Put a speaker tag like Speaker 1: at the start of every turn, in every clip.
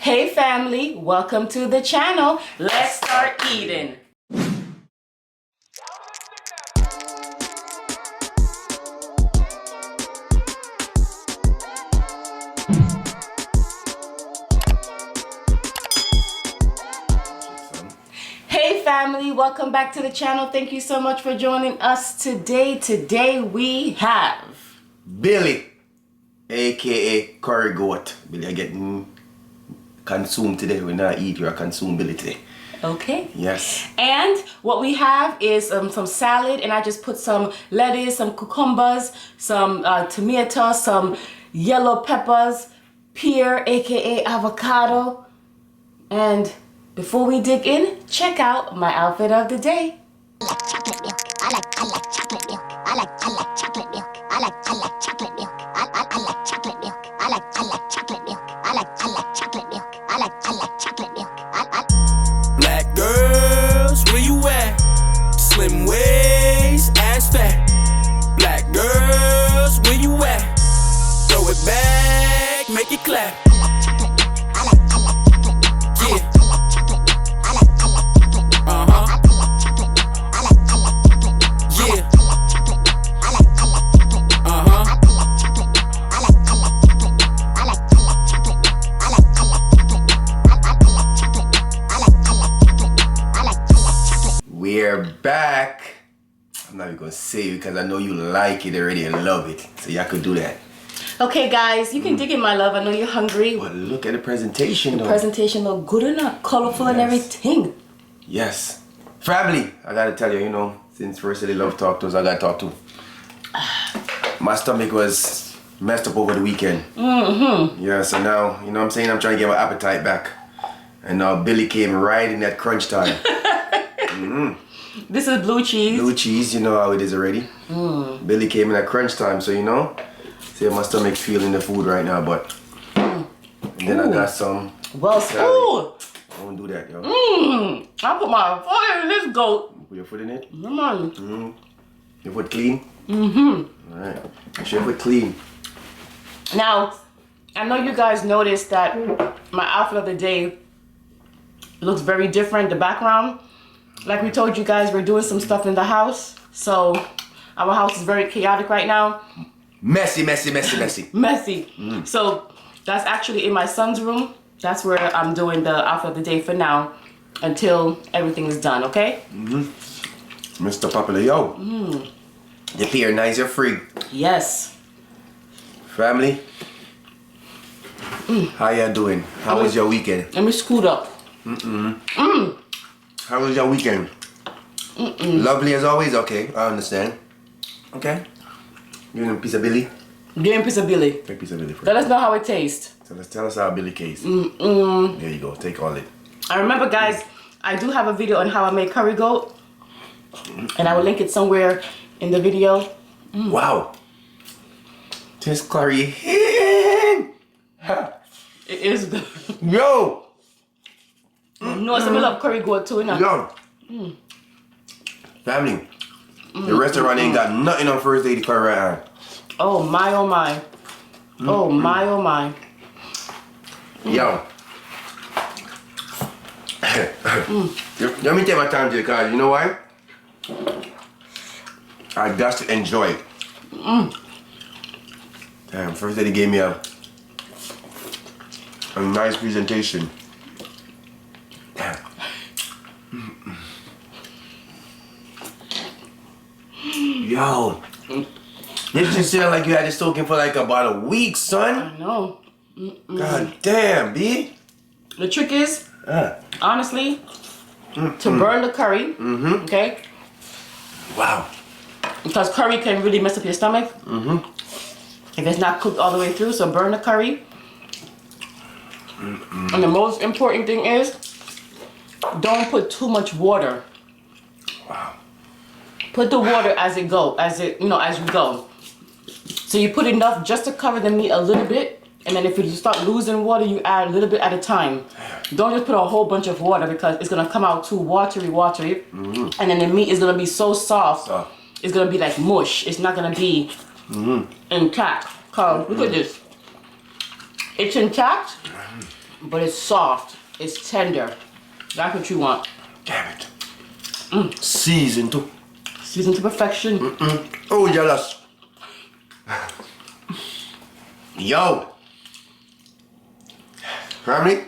Speaker 1: Hey family, welcome to the channel. Let's start eating. Hey family, welcome back to the channel. Thank you so much for joining us today. Today we have
Speaker 2: Billy, aka curry goat. Billy, I get consumed today. We're not eat, we're consumed Billy today.
Speaker 1: okay.
Speaker 2: Yes.
Speaker 1: And what we have is some salad, and I just put some lettuce, some cucumbers, some tomato, some yellow peppers, pear, aka avocado. And before we dig in, check out my outfit of the day.
Speaker 3: I like chocolate milk. I like chocolate milk. I like chocolate milk. I like chocolate milk. I like chocolate milk. I like chocolate milk. I like chocolate milk. I like chocolate milk.
Speaker 4: Black girls, where you at? Slim waist, ass fat. Black girls, where you at? Throw it back, make it clap.
Speaker 2: We're back. I'm not even gonna say it because I know you like it already and love it. So y'all could do that.
Speaker 1: Okay guys, you can dig in, my love. I know you're hungry.
Speaker 2: But look at the presentation though.
Speaker 1: Presentation look good enough, colorful and everything.
Speaker 2: Yes. Family, I gotta tell you, since first they love talk to us, I gotta talk to. My stomach was messed up over the weekend. Yeah, so now, you know what I'm saying? I'm trying to get my appetite back. And now Billy came right in that crunch time.
Speaker 1: This is blue cheese.
Speaker 2: Blue cheese, you know how it is already. Billy came in at crunch time, so see my stomach feeling the food right now, but and then I got some.
Speaker 1: Well, ooh.
Speaker 2: Don't do that, yo.
Speaker 1: I put my foot in this goat.
Speaker 2: Put your foot in it?
Speaker 1: Come on.
Speaker 2: Your foot clean? Alright. Make sure your foot clean.
Speaker 1: Now, I know you guys noticed that my outfit of the day looks very different, the background. Like we told you guys, we're doing some stuff in the house. So, our house is very chaotic right now.
Speaker 2: Messy.
Speaker 1: Messy. So, that's actually in my son's room. That's where I'm doing the outfit of the day for now. Until everything is done, okay?
Speaker 2: Mr. Popular, yo. The peer nice, you're free.
Speaker 1: Yes.
Speaker 2: Family. How y'all doing? How was your weekend?
Speaker 1: Let me scoot up.
Speaker 2: How was your weekend? Lovely as always? Okay, I understand. Okay. You want a piece of Billy?
Speaker 1: Give me a piece of Billy.
Speaker 2: Take a piece of Billy first.
Speaker 1: Let us know how it tastes.
Speaker 2: So let's tell us how Billy tastes. There you go, take all it.
Speaker 1: I remember guys, I do have a video on how I make curry goat. And I will link it somewhere in the video.
Speaker 2: Wow. This curry.
Speaker 1: It is good.
Speaker 2: Yo.
Speaker 1: No, some love curry goat too, you know?
Speaker 2: Yo. Family. The restaurant ain't got nothing on first day to curry right now.
Speaker 1: Oh my, oh my. Oh my, oh my.
Speaker 2: Yo. Let me take my time to the car. You know why? I got to enjoy it. Damn, first day they gave me a nice presentation. Damn. Yo. This just sound like you had this token for like about a week, son.
Speaker 1: I know.
Speaker 2: God damn, B.
Speaker 1: The trick is, honestly, to burn the curry, okay?
Speaker 2: Wow.
Speaker 1: Because curry can really mess up your stomach. If it's not cooked all the way through, so burn the curry. And the most important thing is, don't put too much water.
Speaker 2: Wow.
Speaker 1: Put the water as you go. So you put enough just to cover the meat a little bit, and then if you start losing water, you add a little bit at a time. Don't just put a whole bunch of water because it's gonna come out too watery, and then the meat is gonna be so soft. It's gonna be like mush. It's not gonna be intact. Cause look at this. It's intact, but it's soft. It's tender. That's what you want.
Speaker 2: Damn it. Season too.
Speaker 1: Seasoned to perfection.
Speaker 2: Oh, jealous. Yo. Family?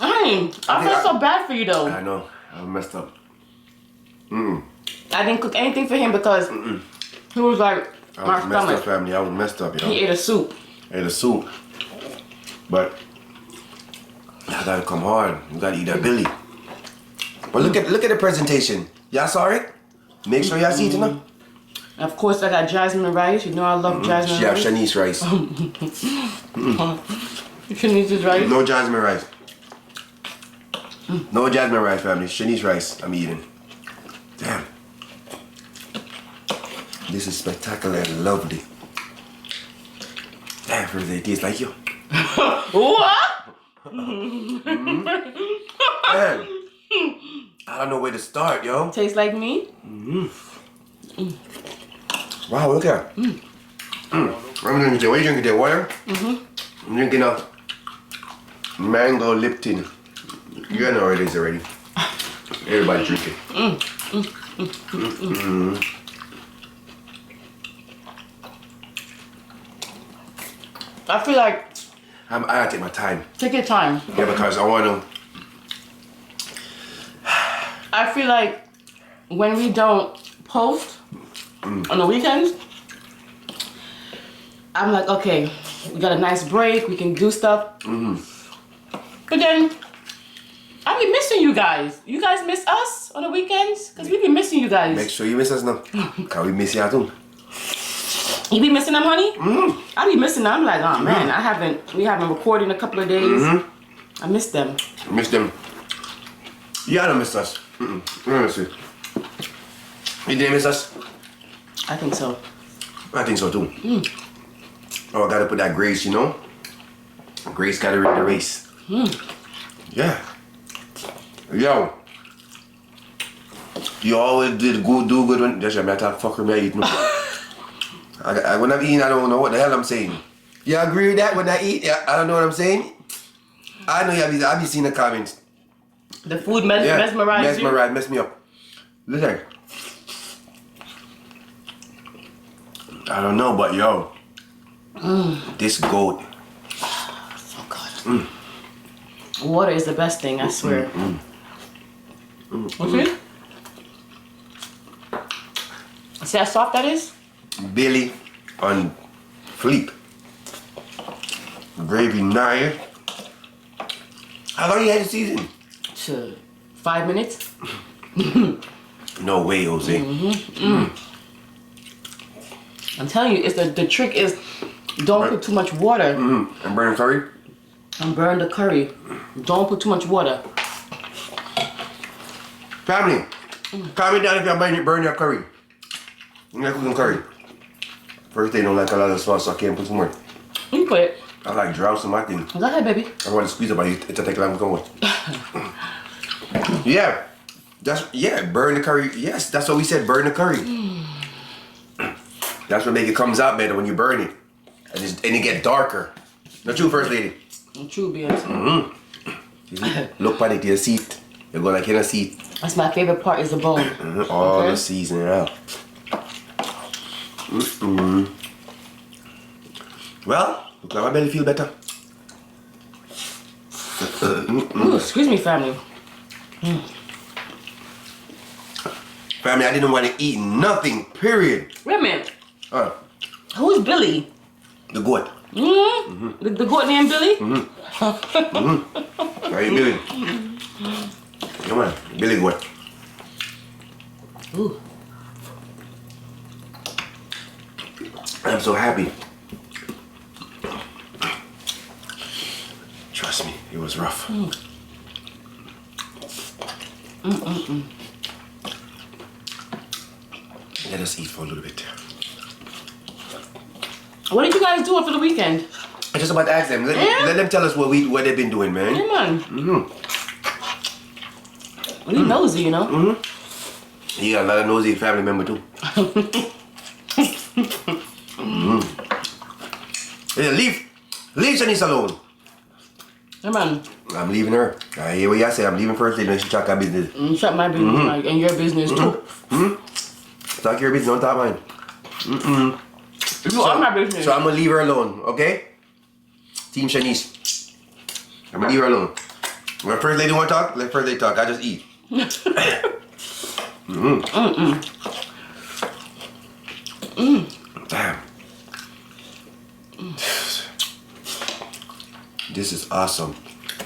Speaker 1: I feel so bad for you though.
Speaker 2: I know. I messed up.
Speaker 1: I didn't cook anything for him because he was like,
Speaker 2: I
Speaker 1: my
Speaker 2: was messed up,
Speaker 1: stomach.
Speaker 2: family. I was messed up, you know.
Speaker 1: He ate a soup.
Speaker 2: Ate a soup. But I gotta come hard. You gotta eat that Billy. But look at the presentation. Y'all saw it? Make sure y'all see it, you know?
Speaker 1: Of course, I got jasmine rice. You know I love jasmine
Speaker 2: She have
Speaker 1: rice.
Speaker 2: Shanice rice.
Speaker 1: Shanice's rice.
Speaker 2: No jasmine rice. No jasmine rice, family. Shanice rice I'm eating. Damn. This is spectacular and lovely. Damn, first they taste like you.
Speaker 1: What?
Speaker 2: Man. I don't know where to start, yo.
Speaker 1: Tastes like me?
Speaker 2: Wow, look at it. I'm drinking what are you drinking there? Water? I'm drinking a mango Lipton. You know what it is already. Everybody drink it.
Speaker 1: I feel like,
Speaker 2: I gotta take my time.
Speaker 1: take your time.
Speaker 2: Yeah, because I want to.
Speaker 1: I feel like when we don't post on the weekends, I'm like, okay, we got a nice break, we can do stuff. But then, I be missing you guys. You guys miss us on the weekends? Because we be missing you guys.
Speaker 2: Make sure you miss us now. Because we miss you too.
Speaker 1: You be missing them, honey? I be missing them. I'm like, oh man, we haven't recorded in a couple of days. I miss them.
Speaker 2: Miss them. Y'all don't miss us. Let me see. You didn't miss us?
Speaker 1: I think so.
Speaker 2: I think so too. Oh, I gotta put that Grace, you know? Grace gotta win the race. Yeah. Yo. You always do good when that's your matter fucker me eat. When I'm eating, I don't know what the hell I'm saying. You agree with that when I eat? Yeah, I don't know what I'm saying. I know I be seeing the comments.
Speaker 1: The food mesmerized you?
Speaker 2: Mess me up. Listen. I don't know, but yo. This goat.
Speaker 1: So good. Water is the best thing, I swear. Okay. See how soft that is?
Speaker 2: Billy on fleek. Gravy nice. How long you had the season?
Speaker 1: 5 minutes.
Speaker 2: No way, Jose.
Speaker 1: I'm telling you, it's the trick is don't put too much water
Speaker 2: And burn curry?
Speaker 1: and burn the curry. Don't put too much water.
Speaker 2: Family, comment down if you burn your curry. You like cooking curry. First they don't like a lot of sauce, so I can't put some more.
Speaker 1: You put it.
Speaker 2: I like drowsing my thing.
Speaker 1: Go ahead, baby.
Speaker 2: I want to squeeze it, but it'll take long to go with. Yeah. Burn the curry. Yes, that's what we said, burn the curry. That's what make it comes out better when you burn it. And it get darker. Not true, First Lady?
Speaker 1: True, beans.
Speaker 2: Look at it, you see it. You go like in a seat.
Speaker 1: That's my favorite part is the bone.
Speaker 2: All
Speaker 1: Okay.
Speaker 2: the seasoning out. Well, look like my belly feel better.
Speaker 1: Ooh, excuse me, family.
Speaker 2: Family, I didn't want to eat nothing, period.
Speaker 1: Wait a minute. Who's Billy?
Speaker 2: The goat.
Speaker 1: The goat named Billy?
Speaker 2: Are you Billy? Come on, Billy goat.
Speaker 1: Ooh.
Speaker 2: I'm so happy. Trust me, it was rough. Let us eat for a little bit.
Speaker 1: What did you guys do for the weekend?
Speaker 2: I just about to ask them. Let them tell us what they've been doing, man.
Speaker 1: Come on. We nosy, you know?
Speaker 2: You got a lot of nosy family member too. Yeah, leave Shanice alone.
Speaker 1: Come on.
Speaker 2: I'm leaving her. I hear what you say. I'm leaving first lady when she talk her business.
Speaker 1: Shut my business, Mike, and your business too.
Speaker 2: Talk your business, don't talk mine.
Speaker 1: You are my business.
Speaker 2: So I'm gonna leave her alone, okay? Team Shanice. I'm gonna leave her alone. When first lady want to talk, let first lady talk. I just eat. Damn. This is awesome.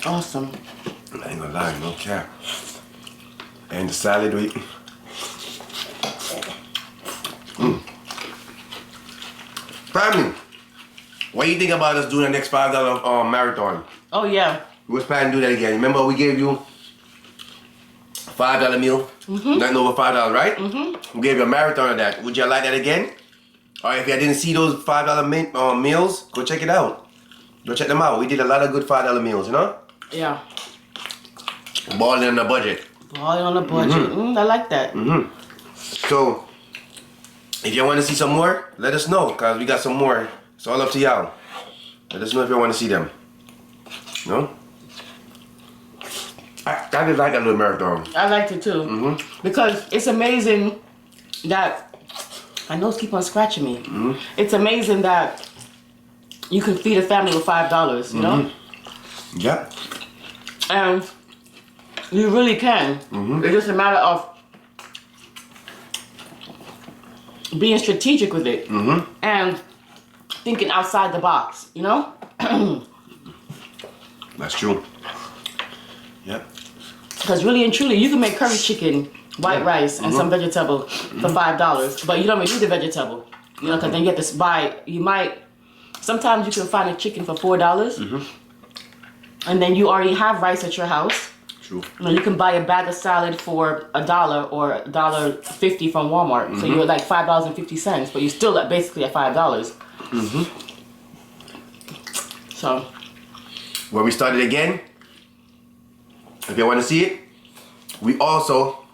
Speaker 1: Awesome.
Speaker 2: I ain't gonna lie, no cap. And the salad we. Family, what do you think about us doing the next $5 marathon?
Speaker 1: Oh yeah.
Speaker 2: We was planning to do that again. Remember we gave you $5 meal? Nothing over $5, right? We gave you a marathon of that. Would you like that again? Or if you didn't see those $5 meals, go check it out. Go check them out. We did a lot of good $5 meals, you know?
Speaker 1: Yeah.
Speaker 2: Balling on the budget.
Speaker 1: Balling on the budget. I like that.
Speaker 2: So, if you want to see some more, let us know, because we got some more. It's all up to y'all. Let us know if you want to see them. No? I just like that little marathon.
Speaker 1: I liked it too. Because it's amazing that, my nose keep on scratching me. It's amazing that you can feed a family with $5, you know?
Speaker 2: Yep.
Speaker 1: And you really can. It's just a matter of being strategic with it and thinking outside the box, you know?
Speaker 2: That's true. Yep.
Speaker 1: Because really and truly, you can make curry chicken, white rice, and some vegetable for $5, but you don't even need the vegetable, you know? Because then you have to buy. Sometimes you can find a chicken for $4, and then you already have rice at your house.
Speaker 2: True.
Speaker 1: You know, you can buy a bag of salad for $1 or $1.50 from Walmart. So you're like $5.50, but you're still basically at $5. So.
Speaker 2: Where we started again, if you want to see it, we also.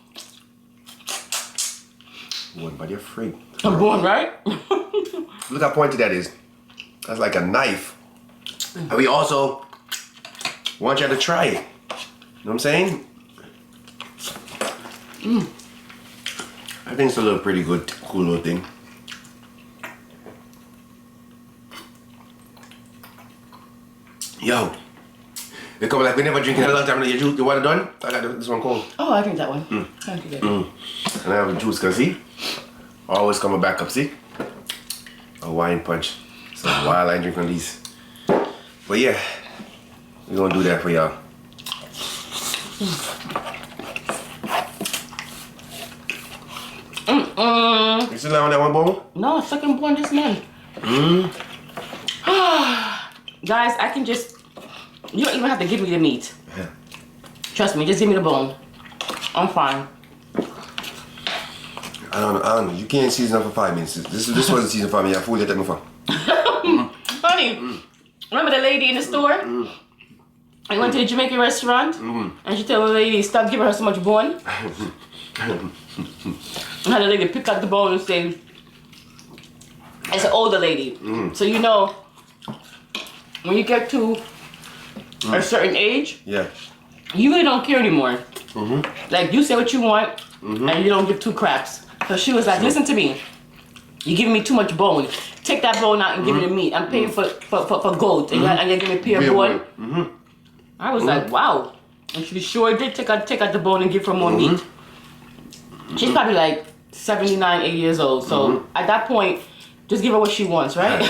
Speaker 2: One by your freak.
Speaker 1: I'm born, right?
Speaker 2: Look how pointy that is. That's like a knife. And we also want you to try it. You know what I'm saying? I think it's a little pretty good, cool little thing. Yo. They come like we never drink in a long time. You water done? I got this one cold.
Speaker 1: Oh, I drink that one. I drink that.
Speaker 2: And I have a juice, cause see? Always coming back up, see? A wine punch. So while I drink on these. But yeah, we're gonna do that for y'all. You still on that one bowl?
Speaker 1: No, second born this man. Guys, I can just, you don't even have to give me the meat.
Speaker 2: Yeah.
Speaker 1: Trust me, just give me the bone. I'm fine.
Speaker 2: I don't know. You can't season up for 5 minutes. This wasn't season 5 minutes. I fooled you that before.
Speaker 1: Honey, remember the lady in the store? I went to the Jamaican restaurant and she told the lady, stop giving her so much bone. And had the lady pick out the bone and say, it's an older lady. So you know, when you get to a certain age,
Speaker 2: Yeah.
Speaker 1: you really don't care anymore. Like you say what you want and you don't give two craps. So she was like, listen to me. You're giving me too much bone. Take that bone out and give me the meat. I'm paying for goat and you're giving me pure bone. I was like, wow. And she sure did take out the bone and give her more meat. She's probably like 79, 80 years old. So at that point, just give her what she wants, right?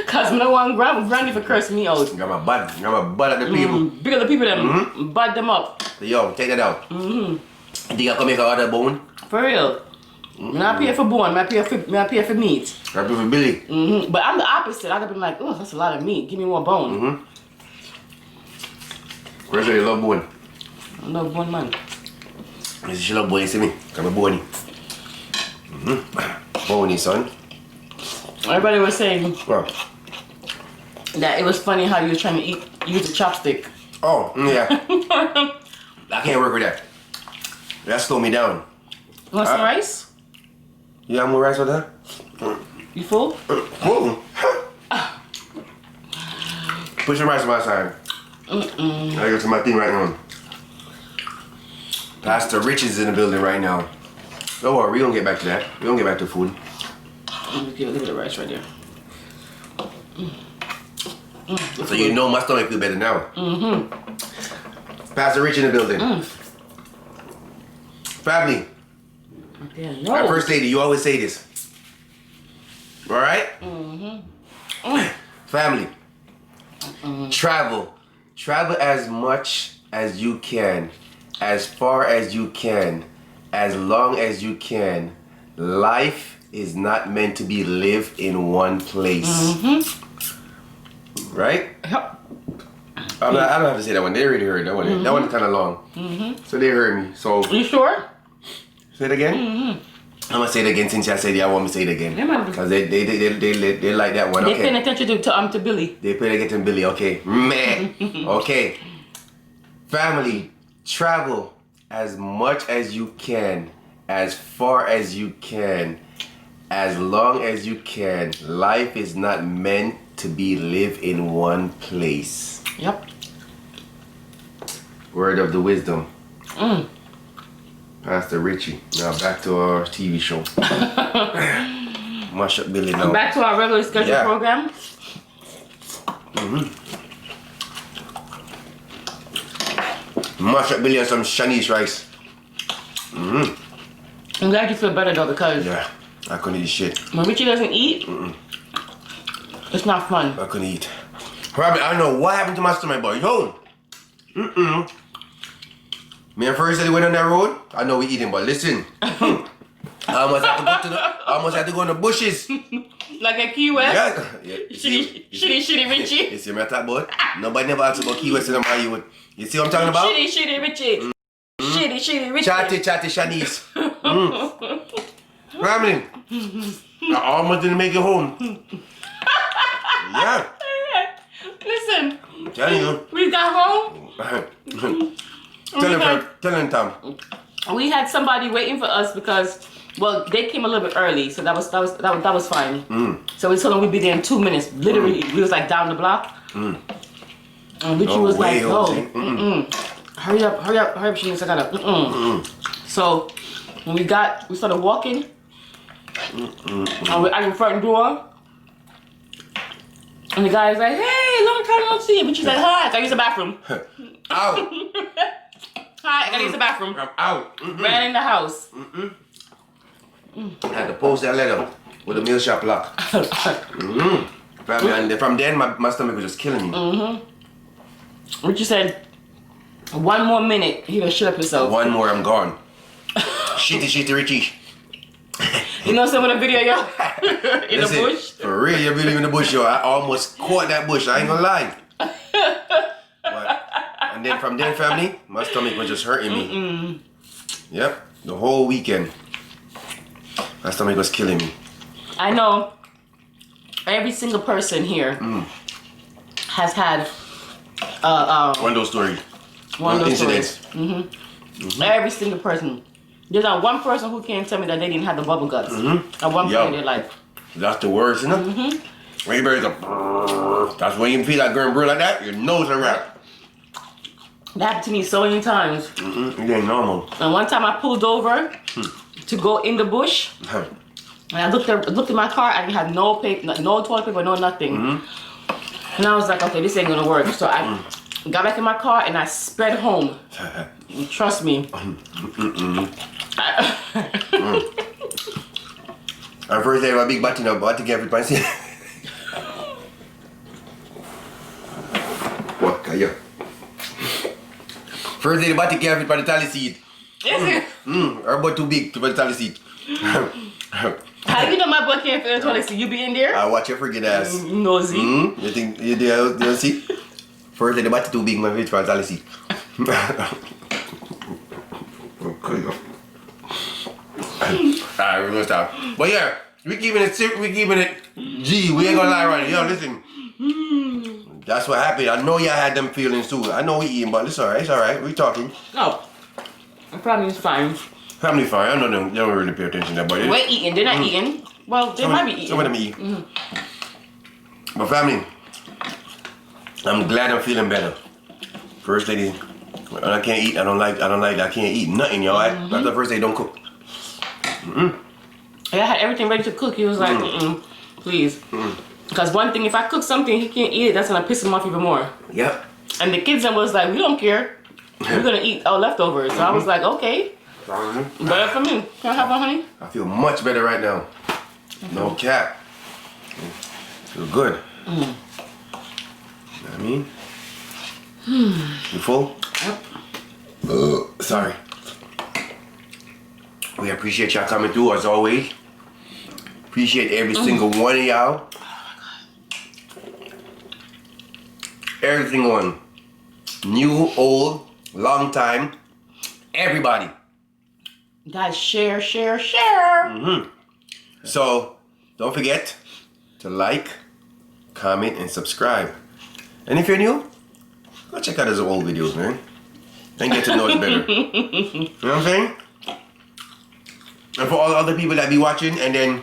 Speaker 1: Cause no one granny for curse me out.
Speaker 2: Got my butt at the people.
Speaker 1: Bigger the people them, bud them up.
Speaker 2: Yo, take that out. You think I can make another bone?
Speaker 1: For real. I'm not paying for bone, I'm paying for meat.
Speaker 2: I pay for Billy.
Speaker 1: But I'm the opposite. I'd have been like, oh, that's a lot of meat. Give me more bone.
Speaker 2: Where's your love bone?
Speaker 1: I love bone, man.
Speaker 2: This is your love bone, you see me? Come a bony. Bony, son.
Speaker 1: Everybody was saying
Speaker 2: Well.
Speaker 1: that it was funny how you were trying to use a chopstick.
Speaker 2: Oh, yeah. I can't work with that. That slowed me down.
Speaker 1: You want some rice?
Speaker 2: You have more rice with that?
Speaker 1: You full?
Speaker 2: Put some rice on my side. I got to my thing right now. Pastor Rich is in the building right now. Don't worry, we don't get back to that. We don't get back to food.
Speaker 1: Look at the rice right there.
Speaker 2: So you know my stomach feel better now. Pastor Rich in the building. Family.
Speaker 1: Yeah,
Speaker 2: My first lady, you always say this. Alright? Family. Travel. Travel as much as you can. As far as you can. As long as you can. Life is not meant to be lived in one place. Right?
Speaker 1: Yep.
Speaker 2: I don't have to say that one. They already heard that one. That one's kind of long. So they heard me. So
Speaker 1: You sure?
Speaker 2: say it again. I'm gonna say it again since I said it. I want me to say it again
Speaker 1: Yeah, man.
Speaker 2: because they like that one.
Speaker 1: They
Speaker 2: Okay.
Speaker 1: paying attention to Billy.
Speaker 2: They pay attention to Billy. Okay. Man. Okay. Family, travel as much as you can, as far as you can, as long as you can. Life is not meant to be lived in one place.
Speaker 1: Yep.
Speaker 2: Word of the wisdom. Pastor Richie. Now back to our TV show. Mash up Billy now.
Speaker 1: Back to our regular schedule program.
Speaker 2: Mash up Billy and some Chinese rice.
Speaker 1: I'm glad you feel better though because
Speaker 2: Yeah, I couldn't eat shit.
Speaker 1: when Richie doesn't eat, it's not fun.
Speaker 2: I couldn't eat. Probably, I don't know what happened to my stomach, but yo. Me and first went on that road. I know we eating, but listen. I almost had to go in the bushes.
Speaker 1: Like a Key West.
Speaker 2: Yeah.
Speaker 1: Shitty Richie.
Speaker 2: You see me talk about? Nobody never asked about Key West in my youth. You see what I'm talking about?
Speaker 1: Shitty Richie. Shitty Richie.
Speaker 2: Chatty Chinese. Family. I almost didn't make it home. Yeah.
Speaker 1: Listen,
Speaker 2: I'm telling you.
Speaker 1: we got home.
Speaker 2: Tell him, Tom.
Speaker 1: We had somebody waiting for us because, well, they came a little bit early, so that was fine. So we told them we'd be there in 2 minutes. Literally, we was like down the block. And Richie was like, "Oh, hurry up, she needs to kind of." So when we started walking. And we're at the front door. And the guy's like, "Hey, long time no see." But she's like, "Hi, I gotta use the bathroom."
Speaker 2: Out.
Speaker 1: Hi, I gotta use the bathroom.
Speaker 2: I'm out.
Speaker 1: Ran in the house.
Speaker 2: I had to post that letter with a meal shop lock. Family, and from then my stomach was just killing me.
Speaker 1: Richie said, "1 more minute, he gonna shut up himself."
Speaker 2: One more, I'm gone. Shitty Richie.
Speaker 1: You know some of the video, y'all? In
Speaker 2: Listen,
Speaker 1: the bush?
Speaker 2: For real, you believe in the bush, yo. I almost caught that bush, I ain't gonna lie. And then from then, family, my stomach was just hurting me. Yep, the whole weekend. My stomach was killing me.
Speaker 1: I know every single person here has had
Speaker 2: One of those stories.
Speaker 1: one of those
Speaker 2: incidents.
Speaker 1: stories. Every single person. There's not one person who can't tell me that they didn't have the bubble guts at one point in their life.
Speaker 2: That's the worst, isn't it? When you bury the that's when you feel like going brew like that, your nose are wrapped.
Speaker 1: That happened to me so many times.
Speaker 2: It ain't normal.
Speaker 1: And one time I pulled over to go in the bush. And I looked in my car. I didn't have no paper, no toilet paper, no nothing. And I was like, okay, this ain't gonna work. So I got back in my car and I sped home. Trust me.
Speaker 2: Our first day, my big button up, but I think everybody. What? Kaya. First day, the button gave everybody tally seat.
Speaker 1: Is it?
Speaker 2: Our butt too big to put the tally seat.
Speaker 1: How you know my butt can't fit in the toilet seat? You be in there?
Speaker 2: I watch your friggin' ass.
Speaker 1: Nosy.
Speaker 2: You think you do see? First day, the button too big, my bitch, for a tally seat. Okay. Alright, we're gonna stop. But yeah, we keeping it G. We ain't gonna lie right now. Yo, listen. That's what happened. I know y'all had them feelings too. I know we eating, but it's alright. It's alright. We talking.
Speaker 1: No. My family is fine.
Speaker 2: Family fine. I know they don't really pay attention to that, but
Speaker 1: We're eating. They're not eating. Well, they might be eating.
Speaker 2: Some of them eat. But family, I'm glad I'm feeling better. First lady, I can't eat. I don't like that. I can't eat nothing, y'all. That's the first lady don't cook.
Speaker 1: Yeah, I had everything ready to cook. He was like, please. Because one thing, if I cook something, he can't eat it. That's gonna piss him off even more.
Speaker 2: Yep.
Speaker 1: And the kids was like, we don't care. We're gonna eat our leftovers. So I was like, okay. Better for me. Can I have one, honey?
Speaker 2: I feel much better right now. No cap. Feel good. You know what I mean? You full?
Speaker 1: Yep.
Speaker 2: Sorry. We appreciate y'all coming through as always. Appreciate every single one of y'all. Every single one. New, old, long time. Everybody.
Speaker 1: Guys, share, share, share.
Speaker 2: So, don't forget to like, comment, and subscribe. And if you're new, go check out his old videos, man. And get to know us better. You know what I'm saying? And for all the other people that be watching and then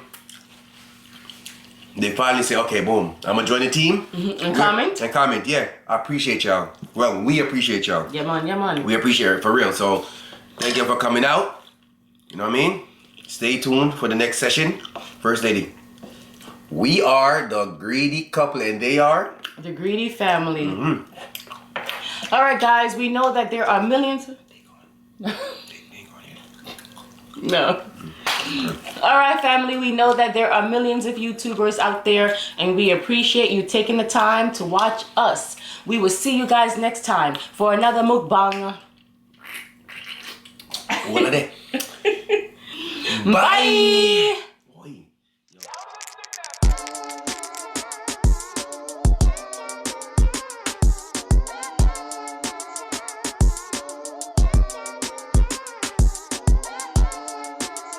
Speaker 2: they finally say, okay, boom, I'm gonna join the team.
Speaker 1: And comment.
Speaker 2: And comment, yeah. I appreciate y'all. Well, we appreciate y'all.
Speaker 1: Yeah, man, yeah, man.
Speaker 2: We appreciate it, for real. So, thank you for coming out. You know what I mean? Stay tuned for the next session. First lady, we are the greedy couple and they are
Speaker 1: The greedy family. All right, guys, we know that there are millions. No. All right, family, we know that there are millions of YouTubers out there, and we appreciate you taking the time to watch us. We will see you guys next time for another mukbang.
Speaker 2: What are they?
Speaker 1: Bye.